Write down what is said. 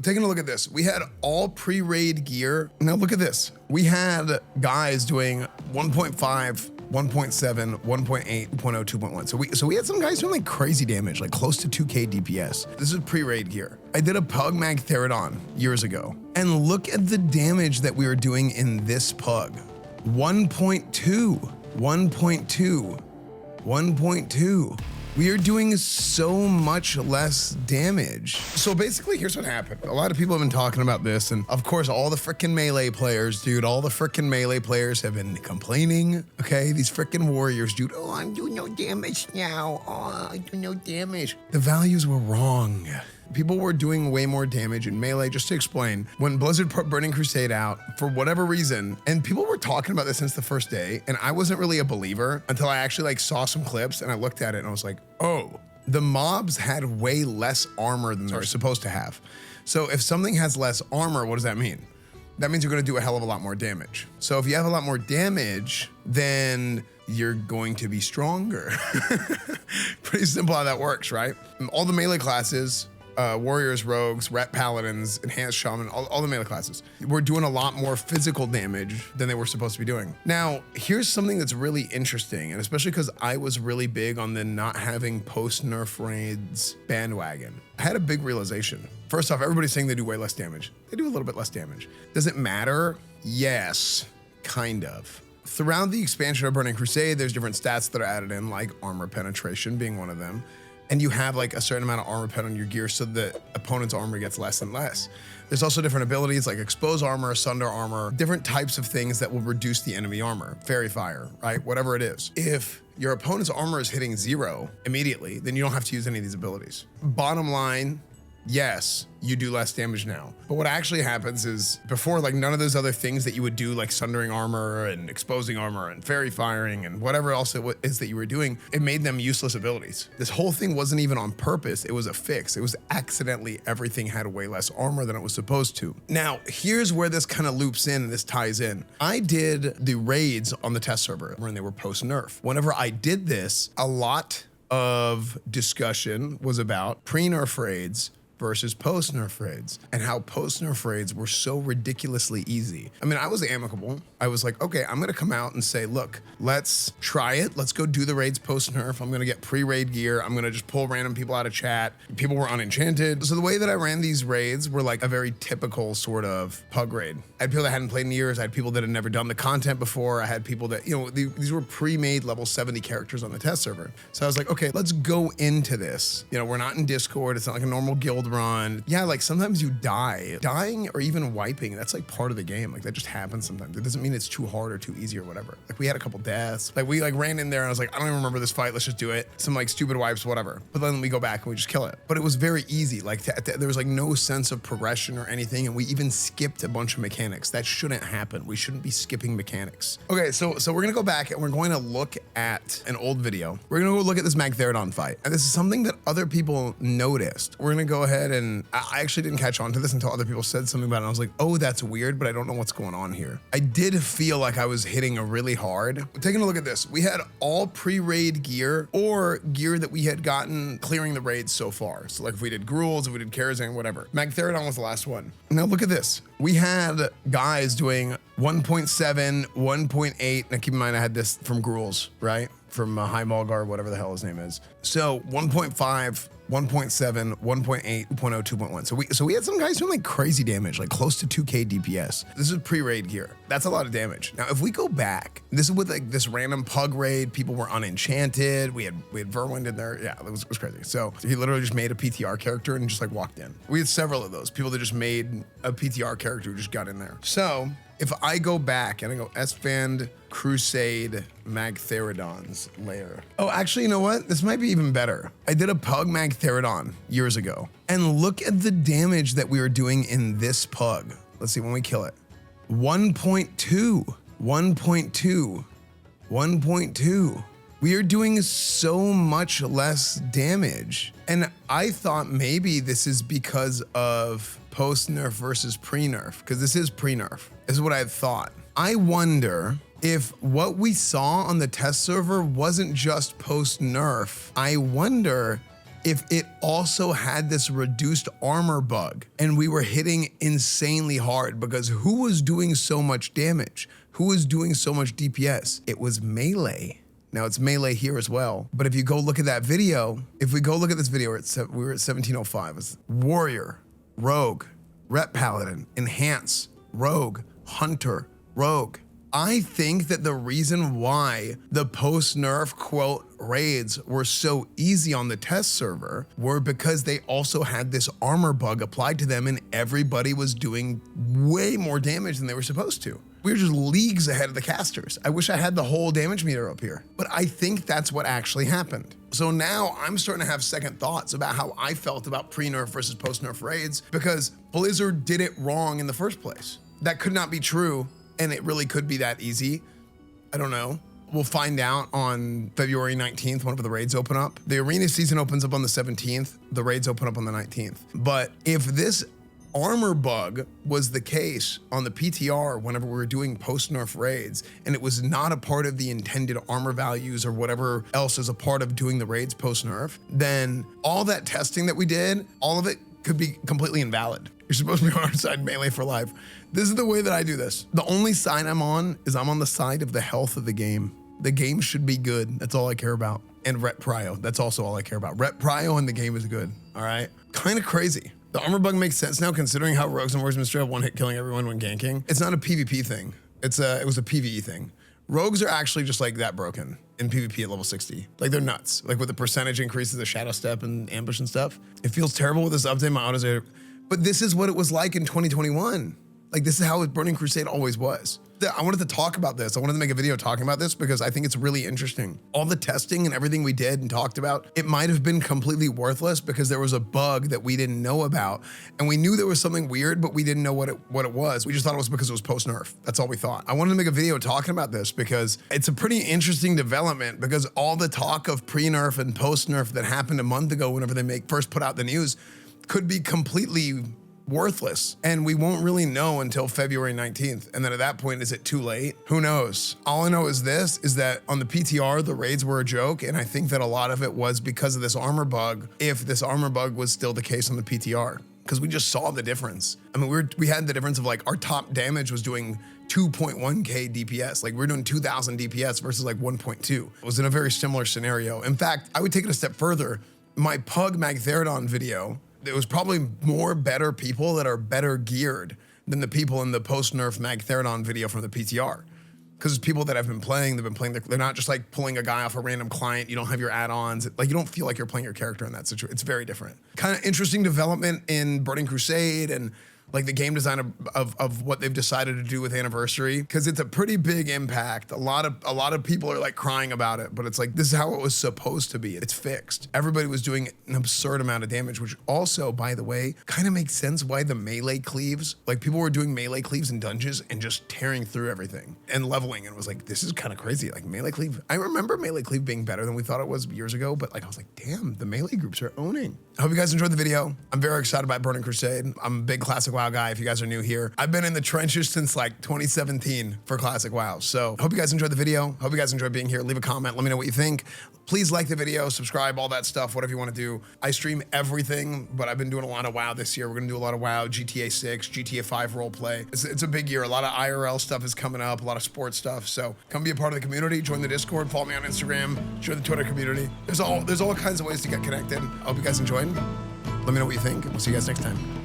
Taking a look at this, we had all pre-raid gear. Now look at this. We had guys doing 1.5, 1.7, 1.8, 2.0, 2.1. So we had some guys doing like crazy damage, like close to 2K DPS. This is pre-raid gear. I did a Pug Mag Therodon years ago, and look at the damage that we were doing in this Pug. 1.2, 1.2, 1.2. We are doing so much less damage. So basically, here's what happened. A lot of people have been talking about this, and of course, all the freaking melee players, dude, all the freaking melee players have been complaining, okay? These freaking warriors, dude, oh, I'm doing no damage now. Oh, I do no damage. The values were wrong. People were doing way more damage in melee. Just to explain, when Blizzard put Burning Crusade out, for whatever reason, and people were talking about this since the first day, and I wasn't really a believer until I actually like saw some clips and I looked at it and I was like, oh, the mobs had way less armor than they're supposed to have. So if something has less armor, what does that mean? That means you're gonna do a hell of a lot more damage. So if you have a lot more damage, then you're going to be stronger. Pretty simple how that works, right? All the melee classes, warriors, rogues, ret paladins, enhanced shaman, all the melee classes, were doing a lot more physical damage than they were supposed to be doing. Now, here's something that's really interesting, and especially because I was really big on the not having post-nerf raids bandwagon. I had a big realization. First off, everybody's saying they do way less damage. They do a little bit less damage. Does it matter? Yes, kind of. Throughout the expansion of Burning Crusade, there's different stats that are added in, like armor penetration being one of them. And you have like a certain amount of armor pen on your gear so the opponent's armor gets less and less. There's also different abilities like expose armor, asunder armor, different types of things that will reduce the enemy armor, fairy fire, right? Whatever it is. If your opponent's armor is hitting 0 immediately, then you don't have to use any of these abilities. Bottom line, yes, you do less damage now. But what actually happens is before, like none of those other things that you would do, like sundering armor and exposing armor and fairy firing and whatever else it is that you were doing, it made them useless abilities. This whole thing wasn't even on purpose. It was a fix. It was accidentally everything had way less armor than it was supposed to. Now, here's where this kind of loops in and this ties in. I did the raids on the test server when they were post-nerf. Whenever I did this, a lot of discussion was about pre-nerf raids versus post-nerf raids, and how post-nerf raids were so ridiculously easy. I mean, I was amicable. I was like, okay, I'm gonna come out and say, look, let's try it. Let's go do the raids post-nerf. I'm gonna get pre-raid gear. I'm gonna just pull random people out of chat. People were unenchanted. So the way that I ran these raids were like a very typical sort of pug raid. I had people that hadn't played in years. I had people that had never done the content before. I had people that, you know, these were pre-made level 70 characters on the test server. So I was like, okay, let's go into this. You know, we're not in Discord. It's not like a normal guild run. Yeah, like sometimes you die. Dying or even wiping, that's like part of the game. Like that just happens sometimes. It doesn't mean it's too hard or too ezy or whatever. Like we had a couple deaths. Like we like ran in there and I was like, I don't even remember this fight. Let's just do it. Some like stupid wipes, whatever. But then we go back and we just kill it. But it was very easy. Like there was like no sense of progression or anything. And we even skipped a bunch of mechanics. That shouldn't happen. We shouldn't be skipping mechanics. Okay, so we're gonna go back and we're going to look at an old video. We're gonna go look at this Mag Therodon fight. And this is something that other people noticed. We're gonna go ahead and I actually didn't catch on to this until other people said something about it. And I was like, oh, that's weird, but I don't know what's going on here. I did feel like I was hitting a really hard. Taking a look at this, we had all pre-raid gear or gear that we had gotten clearing the raids so far. So like if we did Gruels, if we did Karazhan, whatever. Mag Therodon was the last one. Now look at this. We had guys doing 1.7, 1.8. Now keep in mind I had this from Gruels, right? From High Mulgar, whatever the hell his name is. So 1.5, 1.7, 1.8, 2.0, 2.1. So we had some guys doing like crazy damage, like close to 2K DPS. This is pre-raid gear. That's a lot of damage. Now, if we go back, this is with like this random pug raid. People were unenchanted. We had Verwind in there. Yeah, it was crazy. So he literally just made a PTR character and just like walked in. We had several of those people that just made a PTR character who just got in there. So if I go back and I go Esfand Crusade Mag Therodon's lair. Oh, actually, you know what? This might be even better. I did a Pug Mag Therodon years ago. And look at the damage that we were doing in this pug. Let's see when we kill it. 1.2, 1.2, 1.2. We are doing so much less damage. And I thought maybe this is because of post-nerf versus pre-nerf, because this is pre-nerf. This is what I had thought. I wonder if what we saw on the test server wasn't just post-nerf. I wonder if it also had this reduced armor bug and we were hitting insanely hard, because who was doing so much damage? Who was doing so much DPS? It was melee. Now it's melee here as well. But if you go look at that video, if we go look at this video, we were at 1705. It's warrior, rogue, rep paladin, enhance, rogue, hunter, rogue. I think that the reason why the post-nerf quote raids were so easy on the test server were because they also had this armor bug applied to them and everybody was doing way more damage than they were supposed to. We were just leagues ahead of the casters. I wish I had the whole damage meter up here, but I think that's what actually happened. So now I'm starting to have second thoughts about how I felt about pre-nerf versus post-nerf raids, because Blizzard did it wrong in the first place. That could not be true. And it really could be that easy. I don't know. We'll find out on February 19th, whenever the raids open up. The arena season opens up on the 17th. The raids open up on the 19th. But if this armor bug was the case on the PTR whenever we were doing post-nerf raids, and it was not a part of the intended armor values or whatever else is a part of doing the raids post-nerf, then all that testing that we did, all of it could be completely invalid. You're supposed to be on our side melee for life. This is the way that I do this. The only side I'm on is I'm on the side of the health of the game. The game should be good. That's all I care about. And rep prio. That's also all I care about. Rep prio and the game is good. All right. Kind of crazy. The armor bug makes sense now, considering how rogues and warriors straight up one hit killing everyone when ganking. It's not a PvP thing. It was a PvE thing. Rogues are actually just like that broken in PvP at level 60. Like they're nuts. Like with the percentage increases of shadow step and ambush and stuff. It feels terrible with this update. My autos are, but this is what it was like in 2021. Like this is how Burning Crusade always was. I wanted to talk about this. I wanted to make a video talking about this because I think it's really interesting. All the testing and everything we did and talked about, it might have been completely worthless because there was a bug that we didn't know about. And we knew there was something weird, but we didn't know what it was. We just thought it was because it was post-nerf. That's all we thought. I wanted to make a video talking about this because it's a pretty interesting development, because all the talk of pre-nerf and post-nerf that happened a month ago whenever they first put out the news could be completely worthless, and we won't really know until February 19th. And then at that point, is it too late? Who knows? All I know is that on the PTR, the raids were a joke, and I think that a lot of it was because of this armor bug, if this armor bug was still the case on the PTR, because we just saw the difference. I mean, we had the difference of like our top damage was doing 2.1k DPS. Like we're doing 2000 DPS versus like 1.2. It was in a very similar scenario. In fact, I would take it a step further. My Pug Magtheridon video, there was probably more better people that are better geared than the people in the post-nerf Magtheridon video from the PTR. Because people that have been playing, they're not just like pulling a guy off a random client. You don't have your add-ons. Like you don't feel like you're playing your character in that situation. It's very different. Kind of interesting development in Burning Crusade and like the game design of what they've decided to do with Anniversary, because it's a pretty big impact. A lot of people are like crying about it, but it's like, this is how it was supposed to be. It's fixed. Everybody was doing an absurd amount of damage, which also, by the way, kind of makes sense why the melee cleaves, like people were doing melee cleaves in dungeons and just tearing through everything and leveling, and it was like, this is kind of crazy. Like melee cleave, I remember melee cleave being better than we thought it was years ago, but like I was like, damn, the melee groups are owning. I hope you guys enjoyed the video. I'm very excited about Burning Crusade. I'm a big Classic WoW guy. If you guys are new here, I've been in the trenches since like 2017 for Classic WoW. So hope you guys enjoyed the video. Hope you guys enjoyed being here. Leave a comment. Let me know what you think. Please like the video, subscribe, all that stuff, whatever you want to do. I stream everything, but I've been doing a lot of WoW this year. We're going to do a lot of WoW, GTA 6, GTA 5 roleplay. It's a big year. A lot of IRL stuff is coming up, a lot of sports stuff. So come be a part of the community, join the Discord, follow me on Instagram, join the Twitter community. There's all kinds of ways to get connected. I hope you guys enjoyed. Let me know what you think, and we'll see you guys next time.